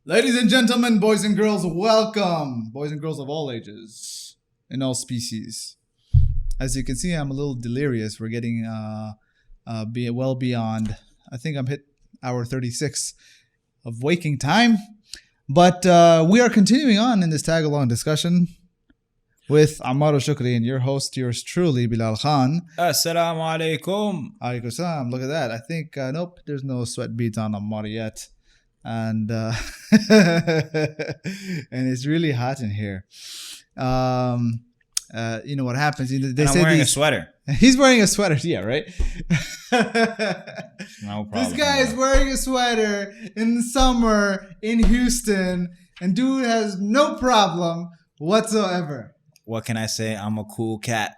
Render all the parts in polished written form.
Ladies and gentlemen, boys and girls, welcome. Boys and girls of all ages, in all species. As you can see, I'm a little delirious. We're getting well beyond, I think I'm hit hour 36 of waking time. But we are continuing on in this tag-along discussion with Ammar AlShukry and your host, yours truly, Bilal Khan. Assalamu alaikum. Alaikum salam. Look at that. I think, nope, there's no sweat beads on Ammar yet. And and it's really hot in here. You know what happens? They I'm wearing a sweater. He's wearing a sweater. Yeah, right. No problem. This guy is wearing a sweater in the summer in Houston, and dude has no problem whatsoever. What can I say? I'm a cool cat.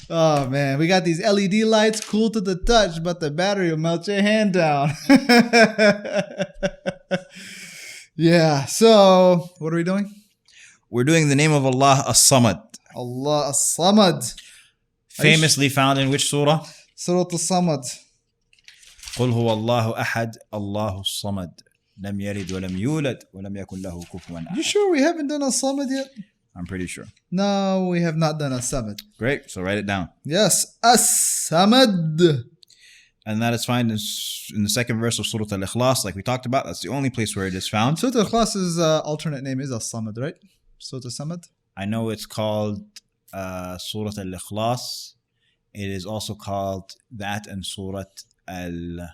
Oh man, we got these LED lights, cool to the touch, but the battery will melt your hand down. Yeah, so what are we doing? We're doing the name of Allah, AsSamad. Allah AsSamad. Famously found in which surah? Surah As-Samad. قل هو الله أحد الله الصمد لم يلد ولم يولد ولم يكن له كفوا You أحد. sure we haven't done As-Samad yet? I'm pretty sure. No, we have not done As-Samad. Great, so write it down. Yes, As-Samad. And that is found in the second verse of Surah Al-Ikhlas, like we talked about. That's the only place where it is found. Surah Al-Ikhlas's alternate name is As-Samad, right? Surah As-Samad. I know it's called Surah Al-Ikhlas. It is also called that and Surah Al-Kafirun.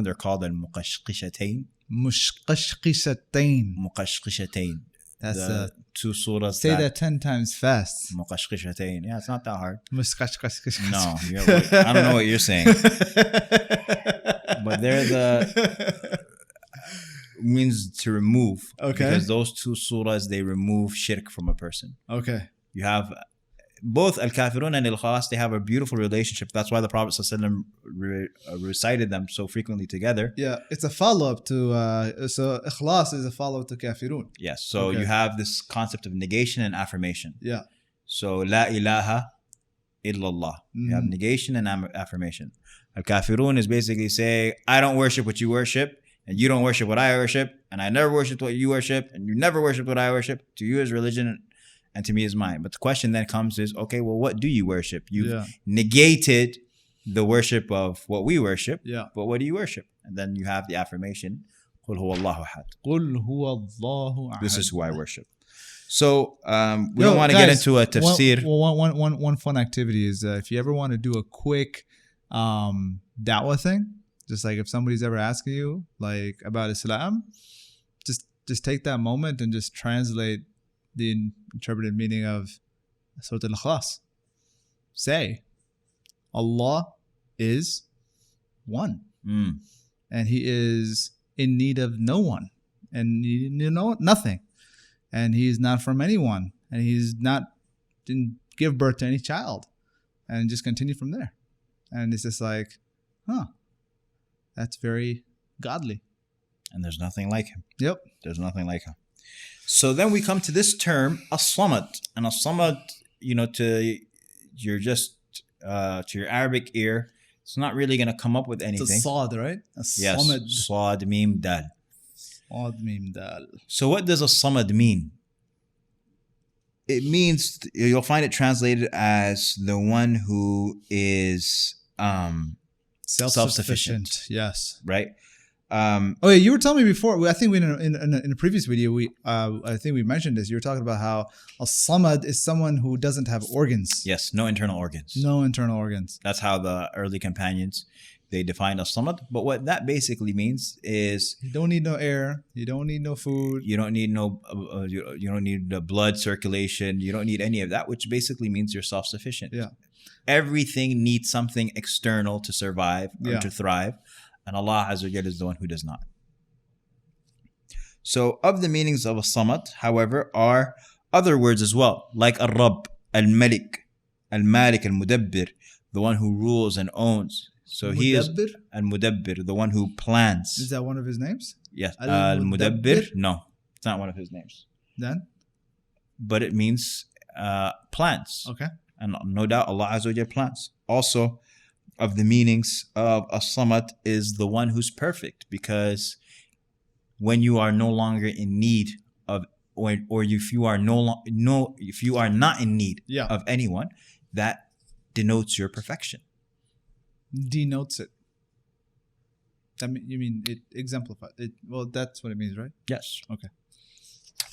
They're called Al-Muqashqishatayn. Muqashqishatayn. That's the two surahs. Say that 10 times fast. Muqashqishatayn. Yeah, it's not that hard. Muqashqishatayn. No, I don't know what you're saying. But they're the means to remove. Okay. Because those two surahs, they remove shirk from a person. Okay. You have both Al-Kafirun and Al-Ikhlas, they have a beautiful relationship. That's why the Prophet ﷺ recited them so frequently together. Yeah, it's a follow-up to, so Ikhlas is a follow-up to Kafirun. Yes, so you have this concept of negation and affirmation. Yeah. So, La ilaha illallah. You have negation and affirmation. Al-Kafirun is basically saying, I don't worship what you worship, and you don't worship what I worship, and I never worshiped what you worship, and you never worship what I worship. To you is religion, and to me is mine. But the question then comes is, okay, well, what do you worship? You've negated the worship of what we worship, but what do you worship? And then you have the affirmation, قُلْ هُوَ اللَّهُ أَحَدٌ. قُلْ هُوَ اللَّهُ أَحَدٌ. This is who I worship. So we don't want to get into a tafsir. One fun activity is if you ever want to do a quick da'wah thing, just like if somebody's ever asking you like about Islam, just take that moment and just translate the interpreted meaning of Surah Al-Ikhlas. Say, Allah is one, and He is in need of no one, and nothing, and He is not from anyone, and He's didn't give birth to any child, and just continue from there. And it's just like, that's very godly. And there's nothing like Him. Yep. There's nothing like Him. So then we come to this term, As-Samad. And As-Samad, to your Arabic ear, it's not really going to come up with anything. It's a Saad, right? As-Samad. Yes, Saad, Mim, Dal. Saad, Mim, Dal. So what does As-Samad mean? It means, you'll find it translated as the one who is self-sufficient. Yes. Right? You were telling me before. I think in a previous video, I think we mentioned this. You were talking about how As-Samad is someone who doesn't have organs. Yes, no internal organs. No internal organs. That's how the early companions, they defined As-Samad. But what that basically means is you don't need no air. You don't need no food. You don't need you don't need the blood circulation. You don't need any of that, which basically means you're self-sufficient. Yeah. Everything needs something external to survive or to thrive. And Allah Azza wa Jalla is the one who does not. So of the meanings of As-Samad, however, are other words as well, like Al-Rabb, Al-Malik, Al-Malik, Al-Mudabbir, the one who rules and owns. So he is Al-Mudabbir, the one who plans. Is that one of his names? Yes. Al-Mudabbir? No, it's not one of his names. Then? But it means plans. Okay. And no doubt Allah Azza wa Jalla plans. Also, of the meanings of AsSamad is the one who's perfect, because when you are no longer in need of, or if you are if you are not in need of anyone, that denotes your perfection. Denotes it. You mean it exemplifies it? Well, that's what it means, right? Yes. Okay.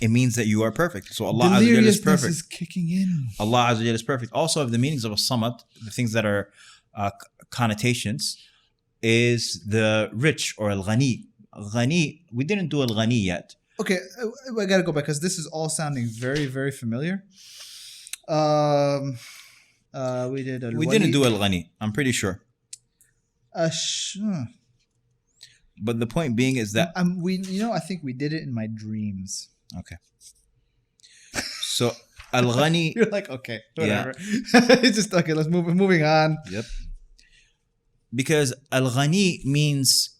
It means that you are perfect. So Allah Azza wa Jalla is perfect. Is kicking in. Allah Azza wa Jalla is perfect. Also, of the meanings of AsSamad, the things that are connotations, is the rich or al-ghani. Ghani, we didn't do al-ghani yet. Okay, I gotta go back because this is all sounding very, very familiar. We did al-wali. We didn't do al-ghani, I'm pretty sure. But the point being is that I think we did it in my dreams. Okay. So al-ghani. You're like, okay, whatever. Yeah. It's just okay. Let's moving on. Yep. Because al-ghani means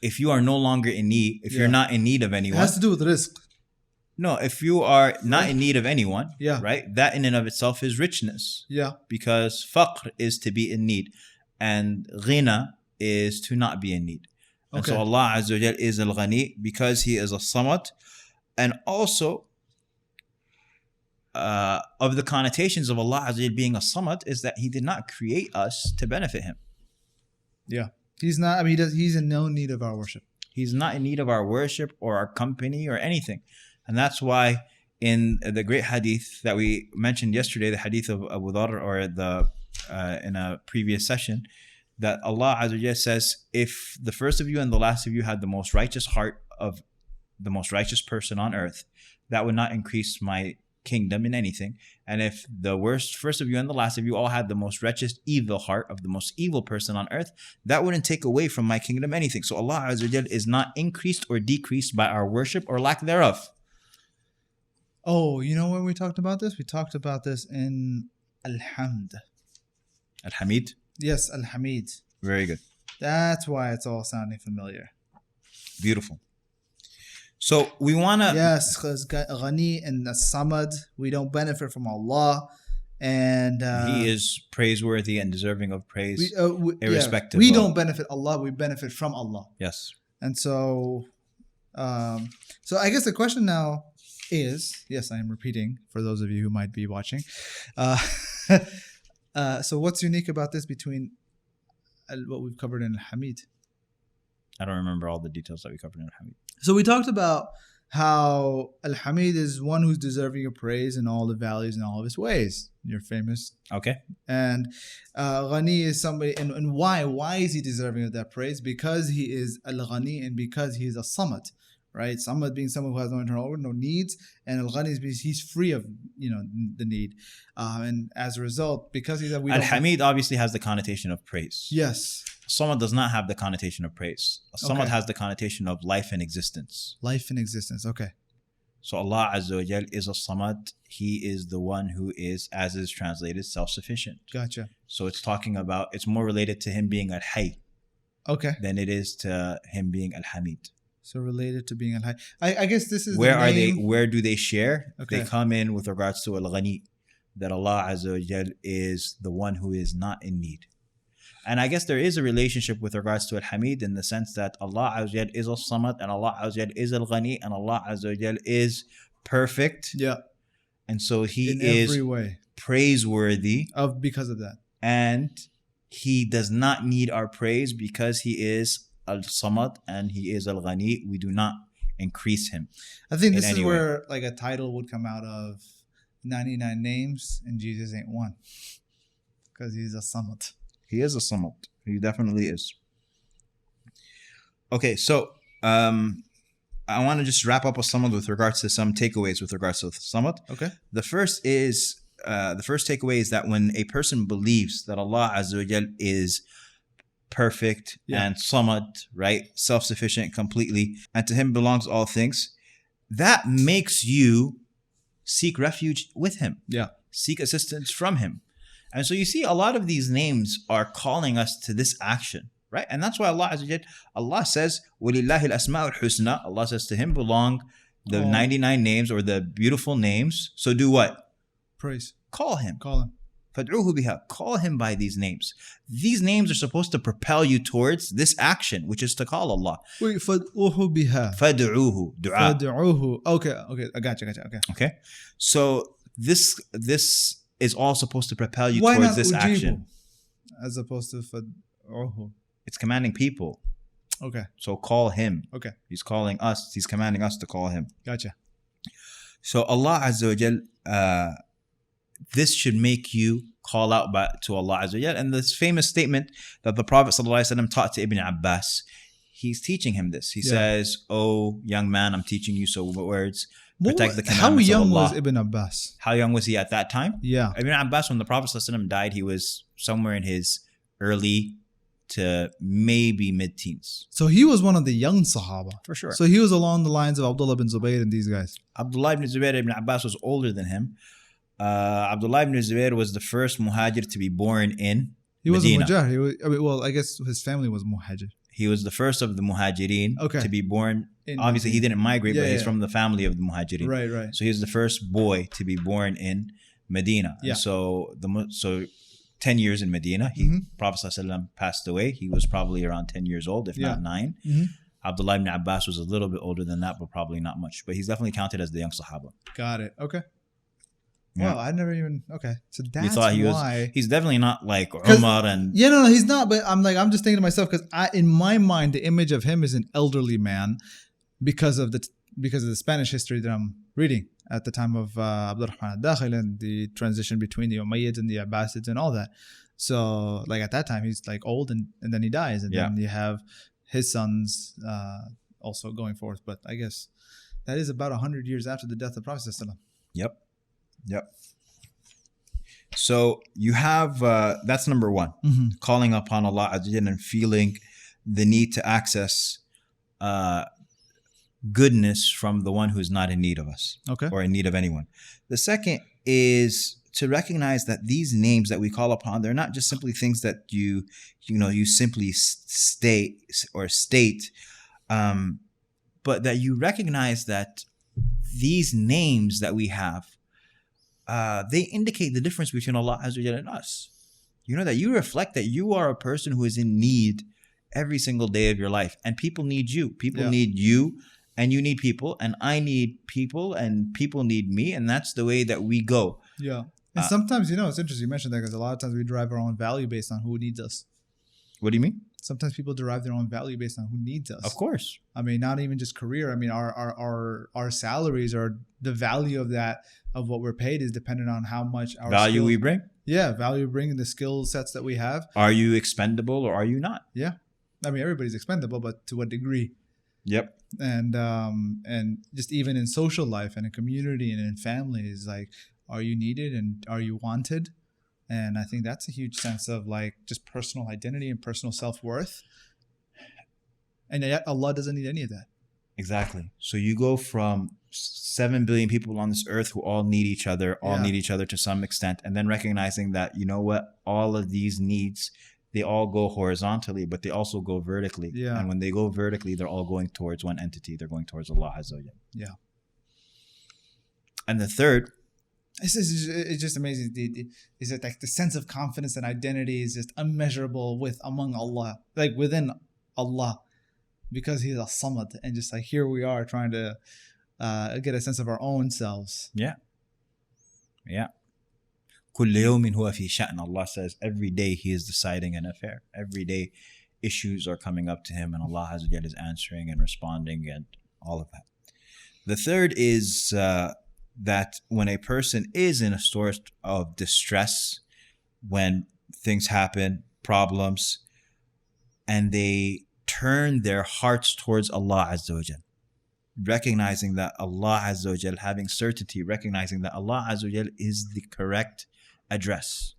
if you are no longer in need, if you're not in need of anyone. It has to do with rizq. No, if you are not in need of anyone, right? That in and of itself is richness. Yeah. Because faqr is to be in need, and ghina is to not be in need. And so Allah Azza wa Jal is al-ghani because He is AsSamad. And also of the connotations of Allah Azza wa Jal being AsSamad is that He did not create us to benefit Him. Yeah. He's not, he's in no need of our worship. He's not in need of our worship or our company or anything. And that's why in the great hadith that we mentioned yesterday, the hadith of Abu Dharr, or in a previous session, that Allah Azza wa Jalla says, if the first of you and the last of you had the most righteous heart of the most righteous person on earth, that would not increase my kingdom in anything. And if the first of you and the last of you all had the most wretched evil heart of the most evil person on earth, that wouldn't take away from my kingdom anything. So Allah Azza wa Jalla is not increased or decreased by our worship or lack thereof. Oh, you know when we talked about this? We talked about this in Al-Hamd. Al-Hamid? Yes, Al-Hamid. Very good. That's why it's all sounding familiar. Beautiful. So we want to... Yes, because Ghani and AsSamad, we don't benefit from Allah. And He is praiseworthy and deserving of praise, irrespective we don't benefit Allah, we benefit from Allah. Yes. And so, so I guess the question now is, yes, I am repeating for those of you who might be watching. So what's unique about this between what we've covered in Al-Hamid? I don't remember all the details that we covered in Al-Hamid. So we talked about how Al-Hamid is one who's deserving of praise in all the values and all of his ways. You're famous. Okay. And Ghani is somebody, and why? Why is he deserving of that praise? Because he is Al-Ghani and because he is AsSamad. Right, Samad being someone who has no internal organ, no needs, and Al-Ghani is he's free of the need, and as a result, because he's Al-Hamid obviously has the connotation of praise. Yes, Samad does not have the connotation of praise. Samad has the connotation of life and existence. Life and existence. Okay. So Allah Azza wa Jal is AsSamad. He is the one who is, as is translated, self-sufficient. Gotcha. So it's talking about, it's more related to Him being Al-Hayy. Okay. Than it is to Him being Al-Hamid. So related to being Al-Hayy. I guess this is where do they share? Okay. They come in with regards to Al-Ghani, that Allah Azza wa Jal is the one who is not in need. And I guess there is a relationship with regards to Al-Hamid in the sense that Allah Azza wa Jal is Al-Samad and Allah Azza wa Jal is Al-Ghani and Allah Azza wa Jal is perfect. Yeah. And so He in is every way praiseworthy because of that. And He does not need our praise because He is Al-Samad and He is Al-Ghani. We do not increase Him. I think this is where like a title would come out of 99 names and Jesus ain't one. Because He's AsSamad. He is AsSamad. He definitely is. Okay, so I want to just wrap up AsSamad with regards to some takeaways with regards to AsSamad. Okay. The first takeaway is that when a person believes that Allah Azza wa Jal is perfect and Samad, right, self-sufficient completely, and to Him belongs all things, that makes you seek refuge with Him. Yeah. Seek assistance from Him. And so you see a lot of these names are calling us to this action, right? And that's why Allah Azza wa Jal, Allah says, وَلِلَّهِ الْأَسْمَاءُ الْحُسْنَى. Allah says to Him belong the 99 names or the beautiful names. So do what? Praise. Call Him. Call Him. فَادْعُوهُ بِهَا. Call him by these names. These names are supposed to propel you towards this action, which is to call Allah. Wait, فَادْعُوهُ بِهَا. فَادْعُوهُ. Dua. فَادْعُوهُ. Okay. I got you. Okay. So this is all supposed to propel you Why towards not this ujibu action. as opposed to فَادْعُوهُ? It's commanding people. Okay. So call him. Okay. He's calling us. He's commanding us to call him. Gotcha. So Allah Azza wa Jal, this should make you call out to Allah Azza wa Jal. And this famous statement that the Prophet ﷺ taught to Ibn Abbas, he's teaching him this. He says, "Oh, young man, I'm teaching you some words. Protect the commandments of Allah." How young was Ibn Abbas? How young was he at that time? Yeah. Ibn Abbas, when the Prophet ﷺ died, he was somewhere in his early to maybe mid-teens. So he was one of the young Sahaba. For sure. So he was along the lines of Abdullah bin Zubayr and these guys. Abdullah ibn Zubayr ibn Abbas was older than him. Abdullah ibn Zubayr was the first muhajir to be born in He was Medina. a Mujahid. I guess his family was Muhajir. He was the first of the muhajirin to be born. Obviously, he didn't migrate, but he's from the family of the muhajirin. Right. So he was the first boy to be born in Medina. Yeah. And so 10 years in Medina, Prophet ﷺ passed away. He was probably around 10 years old, if not 9. Abdullah ibn Abbas was a little bit older than that, but probably not much. But he's definitely counted as the young Sahaba. Got it. Okay. Yeah. Wow, I never even. Okay, so that's why he's definitely not like Umar and. Yeah, no, he's not. But I'm just thinking to myself because in my mind, the image of him is an elderly man because of the Spanish history that I'm reading at the time of Abdurrahman al-Dakhil and the transition between the Umayyads and the Abbasids and all that. So at that time, he's old and then he dies, and then you have his sons also going forth. But I guess that is about 100 years after the death of Prophet ﷺ. Yep. So you have that's number one, calling upon Allah Azza wa Jalla and feeling the need to access goodness from the one who is not in need of us, or in need of anyone. The second is to recognize that these names that we call upon, they're not just simply things that you simply state, but that you recognize that these names that we have, they indicate the difference between Allah Azza wa Jalla and us. You know that you reflect that you are a person who is in need every single day of your life, and people need you. People need you, and you need people, and I need people, and people need me, and that's the way that we go. Yeah. And sometimes, it's interesting you mentioned that because a lot of times we derive our own value based on who needs us. What do you mean? Sometimes people derive their own value based on who needs us. Of course. I mean, not even just career. I mean, our salaries, or the value of what we're paid is dependent on how much our value we bring. Yeah, value we bring, and the skill sets that we have. Are you expendable or are you not? Yeah, I mean, everybody's expendable, but to what degree? Yep. And just even in social life and in community and in families, are you needed and are you wanted? And I think that's a huge sense of just personal identity and personal self-worth. And yet Allah doesn't need any of that. Exactly. So you go from 7 billion people on this earth who all need each other, need each other to some extent, and then recognizing that, all of these needs, they all go horizontally, but they also go vertically. Yeah. And when they go vertically, they're all going towards one entity. They're going towards Allah Azza wa Jalla. Yeah. And the third, it's just amazing. Is it the sense of confidence and identity is just unmeasurable among Allah, within Allah, because He's AsSamad, and just here we are trying to get a sense of our own selves. Yeah. كل يوم هو في شأن. Allah says every day He is deciding an affair. Every day issues are coming up to Him, and Allah Azza wa Jalla is answering and responding and all of that. The third is that when a person is in a sort of distress, when things happen, problems, and they turn their hearts towards Allah Azza wa Jal, recognizing that Allah Azza wa Jal, having certainty, recognizing that Allah Azza wa Jal is the correct address.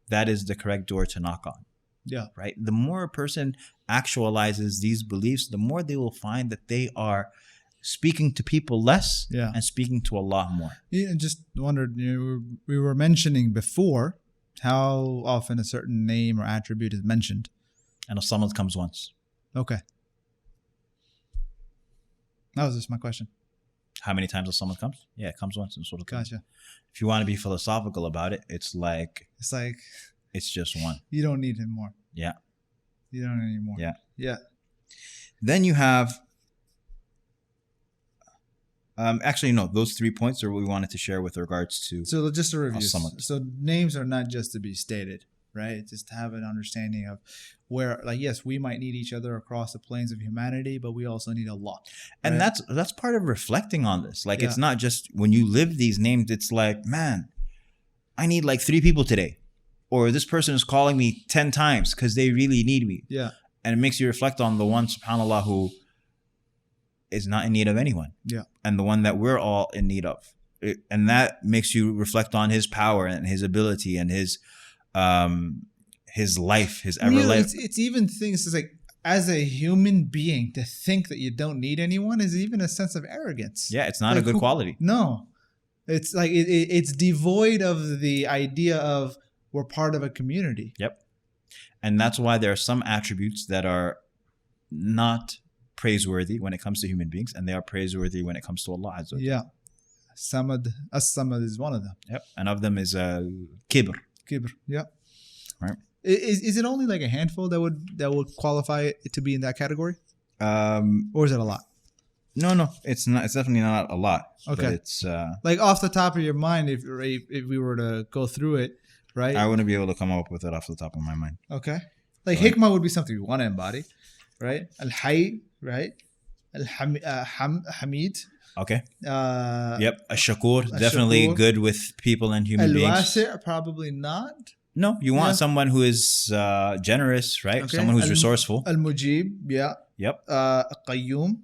That is the correct door to knock on. Yeah. Right? The more a person actualizes these beliefs, the more they will find that they are speaking to people less and speaking to Allah more. Yeah, just wondered, we were mentioning before how often a certain name or attribute is mentioned. And AsSamad comes once. Okay. That was just my question. how many times as-Samad comes? Yeah, it comes once in Surah. Gotcha. If you want to be philosophical about it, it's like it's just one. You don't need him more. Yeah. You don't need more. Yeah. Yeah. Then you have actually no, those 3 points are what we wanted to share with regards to. So just a review. AsSamad. So names are not just to be stated, right? Just to have an understanding of where, like, yes, we might need each other across the planes of humanity, but we also need Allah. And right? that's part of reflecting on this. Like, it's not just when you live these names, it's like, man, I need like 3 people today. Or this person is calling me 10 times because they really need me. Yeah. And it makes you reflect on the one, subhanAllah, who is not in need of anyone. Yeah. And the one that we're all in need of. And that makes you reflect on his power and his ability and his life, his ever life. It's even things, it's like, as a human being, to think that you don't need anyone is even a sense of arrogance. Yeah, it's not a good quality. No. It's like, it's devoid of the idea of we're part of a community. Yep. And that's why there are some attributes that are not praiseworthy when it comes to human beings, and they are praiseworthy when it comes to Allah Azza wa Jalla. Yeah. AsSamad is one of them. Yep. And of them is kibr. Kibr. Yeah. Right. Is it only like a handful that would qualify it to be in that category? Or is it a lot? No, it's not. It's definitely not a lot. Okay. But it's like off the top of your mind, if we were to go through it, right? I wouldn't be able to come up with it off the top of my mind. Okay. Like hikmah would be something you want to embody, right? Al-Hayy, right? Al-Hamid. Okay. Yep. Ash-Shakur, definitely good with people and human beings. Al-Wasi', probably not. No, you want someone who is generous, right? Okay. Someone who's resourceful. Al-Mujib, yeah. Yep. Al-Qayyum.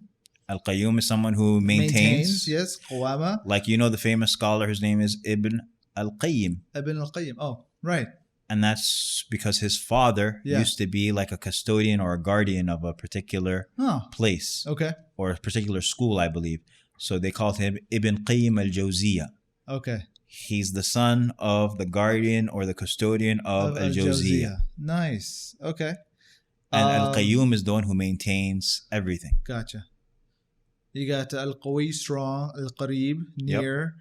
Al-Qayyum is someone who maintains. Yes. Qawama. Like, you know, the famous scholar, his name is Ibn Al-Qayyim. Ibn Al-Qayyim. Oh, right. And that's because his father used to be like a custodian or a guardian of a particular place. Okay. Or a particular school, I believe. So they called him Ibn Qayyim al-Jawziyah. Okay. He's the son of the guardian or the custodian of al-Jawziyah. Nice. Okay. And Al-Qayyum is the one who maintains everything. Gotcha. You got Al-Qawi, strong, Al-Qareeb, near,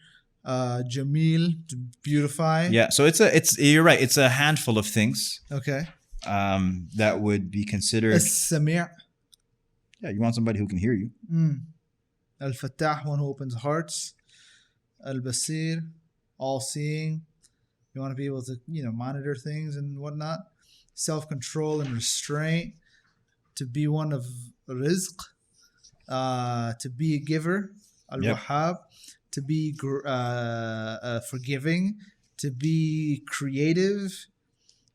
Jamil, to beautify. Yeah, so you're right. It's a handful of things. Okay. That would be considered. As-Sami'. Yeah, you want somebody who can hear you. Al-Fattah, one who opens hearts. Al-Basir, all-seeing. You want to be able to, monitor things and whatnot. Self-control and restraint. To be one of rizq. To be a giver. Al-Wahhab. To be forgiving. To be creative.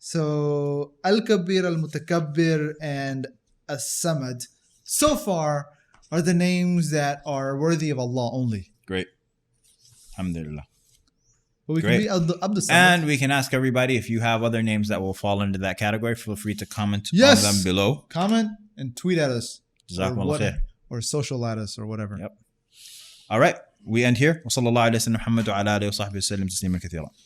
So, Al-Kabir, Al-Mutakabbir, and AsSamad, so far, are the names that are worthy of Allah only. Great. Alhamdulillah. But we can be Abdul Samad. And we can ask everybody, if you have other names that will fall into that category, feel free to comment on them below. Comment and tweet at us. Jazakumullah khair. Or social at us or whatever. Yep. All right. We end here. وصلى الله على سيدنا محمد وعلى آله وصحبه وسلم تسليما كثيرا.